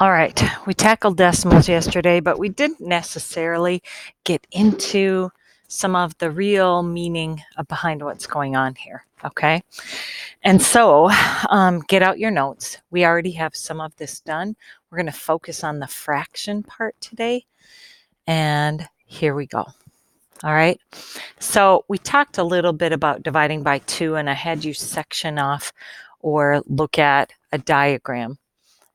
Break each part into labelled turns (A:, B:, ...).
A: All right, we tackled decimals yesterday, but we didn't necessarily get into some of the real meaning behind what's going on here, okay? And so get out your notes. We already have some of this done. We're going to focus on the fraction part today, and here we go. All right, so we talked a little bit about dividing by 2, and I had you section off or look at a diagram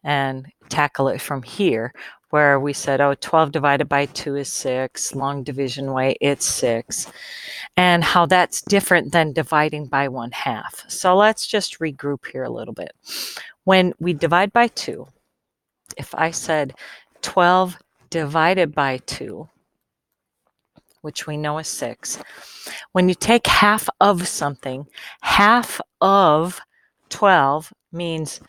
A: and tackle it from here, where we said, 12 divided by 2 is 6, long division way, it's 6, and how that's different than dividing by 1/2. So let's just regroup here a little bit. When we divide by 2, if I said 12 divided by 2, which we know is 6, when you take half of something, half of 12 means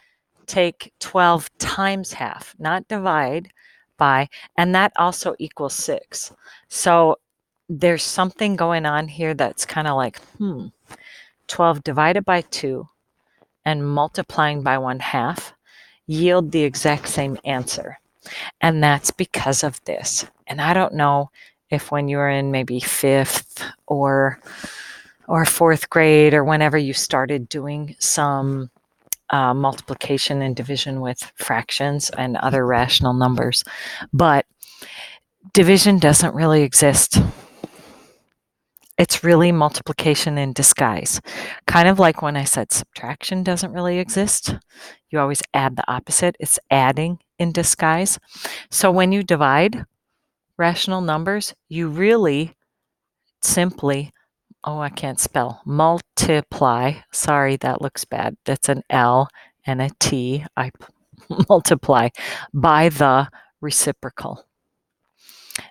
A: take 12 times half, not divide by, and that also equals 6. So there's something going on here that's kind of like, 12 divided by 2 and multiplying by 1/2 yield the exact same answer. And that's because of this. And I don't know if when you were in maybe 5th or 4th grade or whenever you started doing some multiplication and division with fractions and other rational numbers, but division doesn't really exist. It's really multiplication in disguise. Kind of like when I said subtraction doesn't really exist. You always add the opposite. It's adding in disguise. So when you divide rational numbers, you really simply, I can't spell, multiply. Sorry, that looks bad. That's an L and a T. I multiply by the reciprocal.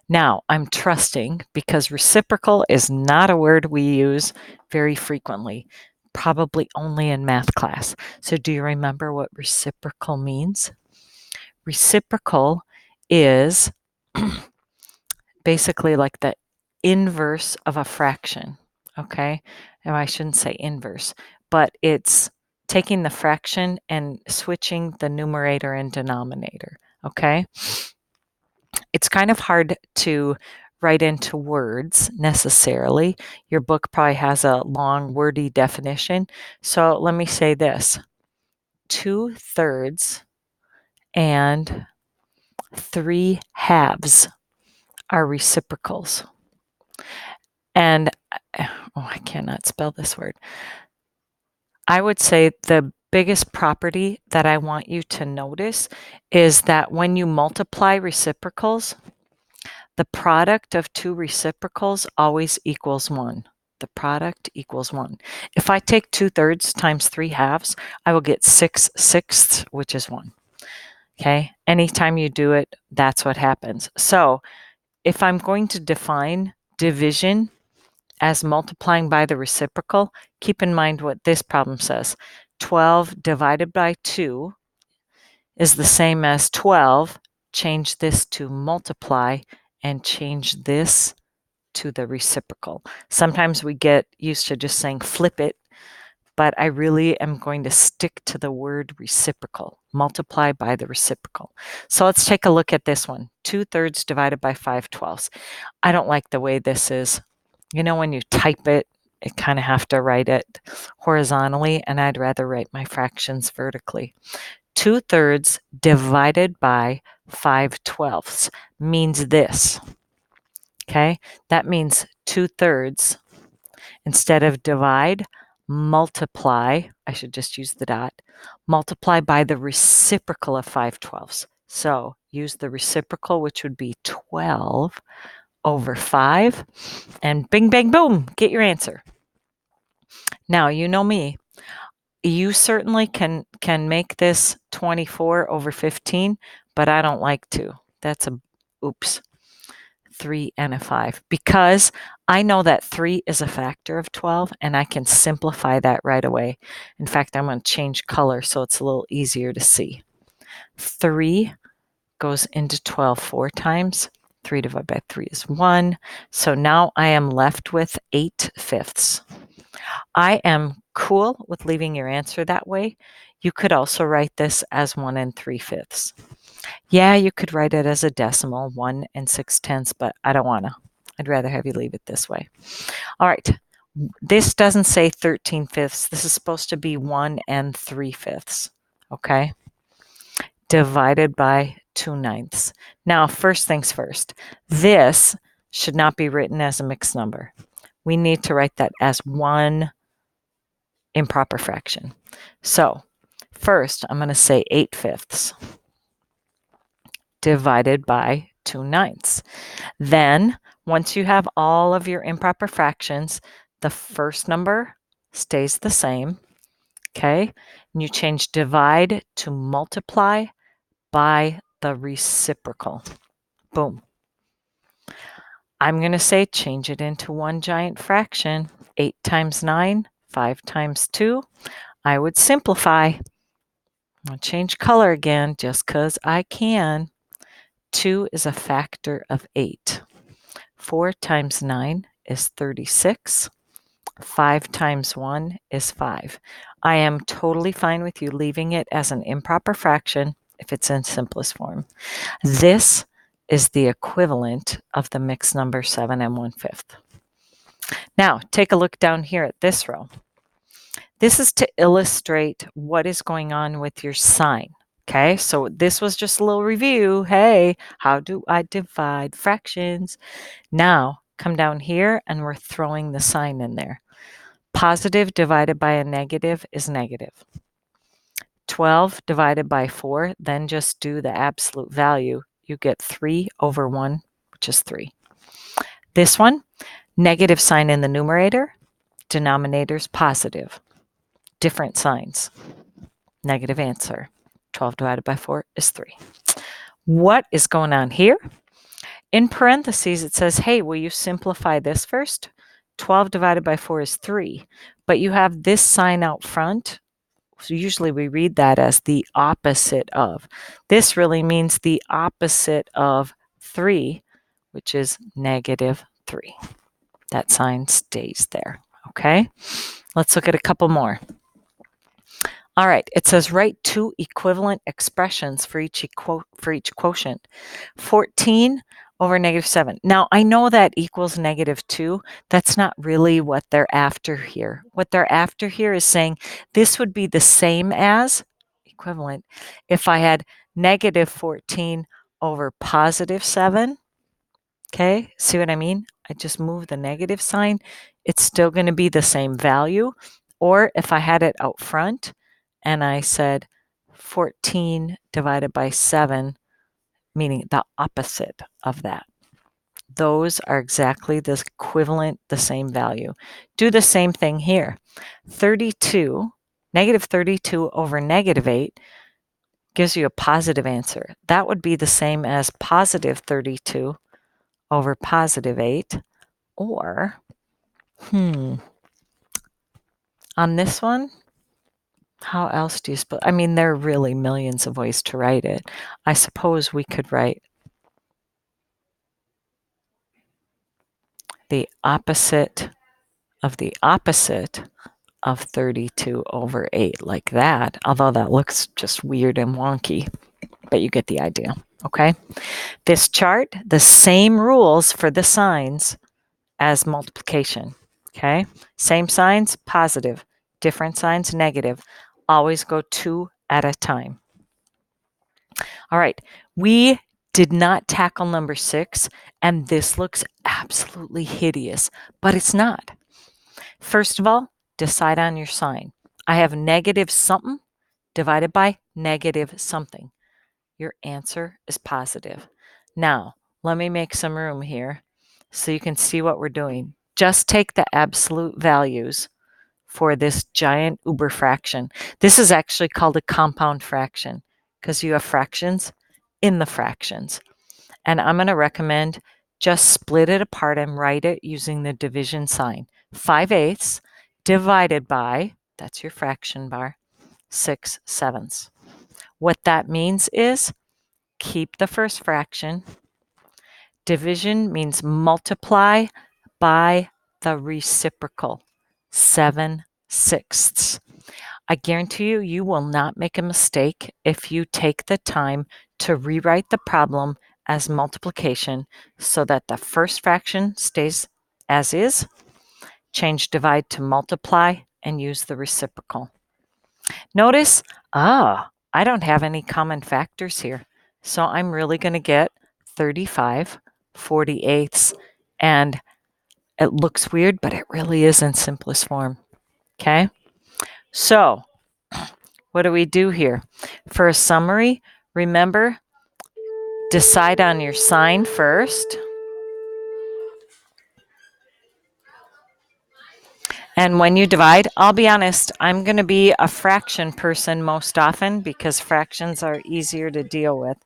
A: Now, I'm trusting because reciprocal is not a word we use very frequently, probably only in math class. So do you remember what reciprocal means? Reciprocal is basically like the inverse of a fraction, okay? And I shouldn't say inverse, but it's taking the fraction and switching the numerator and denominator, okay? It's kind of hard to write into words necessarily. Your book probably has a long, wordy definition. So let me say this: 2/3 and 3/2 are reciprocals. And I cannot spell this word. I would say the biggest property that I want you to notice is that when you multiply reciprocals, the product of two reciprocals always equals 1. The product equals 1. If I take 2/3 times 3/2, I will get 6/6, which is 1. Okay? Anytime you do it, that's what happens. So if I'm going to define division as multiplying by the reciprocal, keep in mind what this problem says. 12 divided by 2 is the same as 12. Change this to multiply and change this to the reciprocal. Sometimes we get used to just saying flip it, but I really am going to stick to the word reciprocal. Multiply by the reciprocal. So let's take a look at this one. 2/3 divided by 5/12. I don't like the way this is. You know, when you type it, you kind of have to write it horizontally, and I'd rather write my fractions vertically. 2/3 divided by 5/12 means this. Okay, that means 2/3. Instead of divide, multiply, I should just use the dot, multiply by the reciprocal of 5/12. So use the reciprocal, which would be 12 over 5, and bing, bang, boom, get your answer. Now, you know me. You certainly can make this 24 over 15, but I don't like to. That's a, oops, 3 and a 5, because I know that 3 is a factor of 12, and I can simplify that right away. In fact, I'm going to change color so it's a little easier to see. 3 goes into 12 4 times. 3 divided by 3 is 1. So now I am left with 8/5. I am cool with leaving your answer that way. You could also write this as 1 3/5. Yeah, you could write it as a decimal, 1 and 6/10, but I don't want to. I'd rather have you leave it this way. All right. This doesn't say 13/5. This is supposed to be 1 and 3/5. Okay. Divided by 2/9. Now, first things first, this should not be written as a mixed number. We need to write that as one improper fraction. So first, I'm going to say 8/5 divided by 2/9. Then, once you have all of your improper fractions, the first number stays the same, okay? And you change divide to multiply by the reciprocal. Boom. I'm going to say change it into one giant fraction. 8 times 9, 5 times 2. I would simplify. I'll change color again just because I can. 2 is a factor of 8. 4 times 9 is 36. 5 times 1 is 5. I am totally fine with you leaving it as an improper fraction if it's in simplest form. This is the equivalent of the mixed number 7 and 1/5. Now, take a look down here at this row. This is to illustrate what is going on with your sign. Okay, so this was just a little review. Hey, how do I divide fractions? Now, come down here and we're throwing the sign in there. Positive divided by a negative is negative. 12 divided by 4, then just do the absolute value. You get 3/1, which is 3. This one, negative sign in the numerator, denominator's positive. Different signs. Negative answer. 12 divided by 4 is 3. What is going on here? In parentheses, it says, hey, will you simplify this first? 12 divided by 4 is 3. But you have this sign out front. So usually we read that as the opposite of. This really means the opposite of 3, which is -3. That sign stays there. Okay? Let's look at a couple more. All right, it says write 2 equivalent expressions for each quotient. 14 over -7. Now, I know that equals -2. That's not really what they're after here. What they're after here is saying this would be the same as, equivalent, if I had -14 over +7. Okay, see what I mean? I just moved the negative sign. It's still going to be the same value. Or if I had it out front, and I said 14 divided by 7, meaning the opposite of that. Those are exactly the equivalent, the same value. Do the same thing here. 32, -32 over -8 gives you a positive answer. That would be the same as +32 over +8. Or, on this one, how else do you suppose? I mean, there are really millions of ways to write it. I suppose we could write the opposite of the opposite of 32 over 8 like that, although that looks just weird and wonky, but you get the idea, okay? This chart, the same rules for the signs as multiplication, okay? Same signs, positive. Different signs, negative. Always go 2 at a time. All right, we did not tackle number 6, and this looks absolutely hideous, but it's not. First of all, decide on your sign. I have negative something divided by negative something. Your answer is positive. Now, let me make some room here so you can see what we're doing. Just take the absolute values for this giant uber fraction. This is actually called a compound fraction because you have fractions in the fractions. And I'm going to recommend just split it apart and write it using the division sign. 5/8 divided by, that's your fraction bar, 6/7. What that means is keep the first fraction. Division means multiply by the reciprocal, 7/6. I guarantee you, you will not make a mistake if you take the time to rewrite the problem as multiplication so that the first fraction stays as is. Change divide to multiply and use the reciprocal. Notice, I don't have any common factors here. So I'm really going to get 35 48ths, and it looks weird, but it really is in simplest form. Okay? So what do we do here? For a summary, remember, decide on your sign first. And when you divide, I'll be honest, I'm going to be a fraction person most often because fractions are easier to deal with.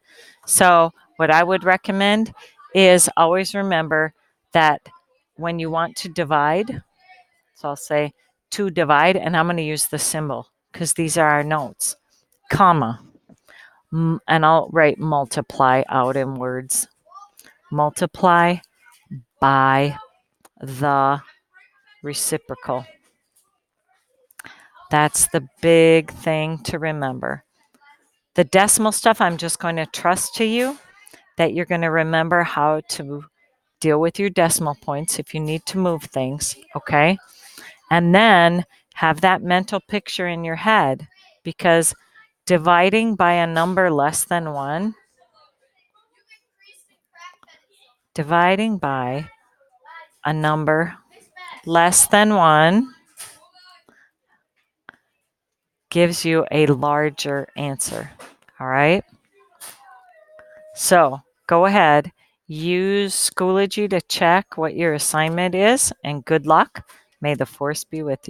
A: So what I would recommend is always remember that when you want to divide, so I'll say to divide, and I'm going to use the symbol because these are our notes, comma, and I'll write multiply out in words. Multiply by the reciprocal. That's the big thing to remember. The decimal stuff, I'm just going to trust to you that you're going to remember how to deal with your decimal points if you need to move things, okay? And then have that mental picture in your head, because dividing by a number less than 1, dividing by a number less than 1 gives you a larger answer, all right? So go ahead, use Schoology to check what your assignment is, and good luck. May the force be with you.